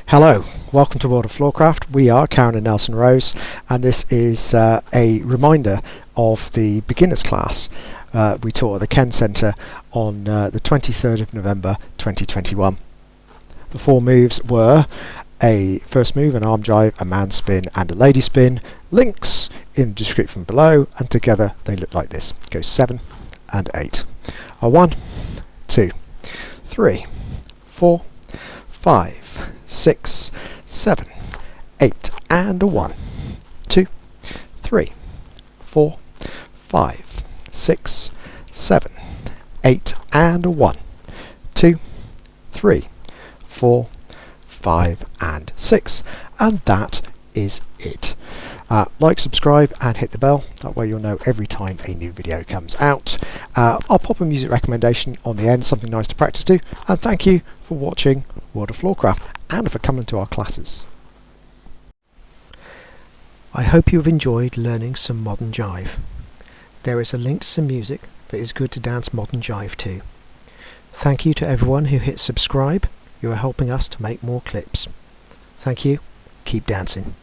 Hello, welcome to World of Floorcraft. We are Karen and Nelson Rose, and this is a reminder of the beginners class we taught at the Kenn Centre on the 23rd of November 2021. The four moves were a first move, an arm drive, a man spin and a lady spin. Links in the description below, and together they look like this. It goes 7 and 8. A 1, 2, 3, 4, 5, 6, 7, 8 and a 1, 2, 3, 4, 5, 6, 7, 8 and a 1, 2, 3, 4, 5 and 6, and that is it. Like, subscribe and hit the bell, that way you'll know every time a new video comes out. I'll pop a music recommendation on the end, something nice to practice to, and thank you for watching World of Floorcraft and for coming to our classes. I hope you've enjoyed learning some modern jive. There is a link to some music that is good to dance modern jive to. Thank you to everyone who hit subscribe. You are helping us to make more clips. Thank you. Keep dancing.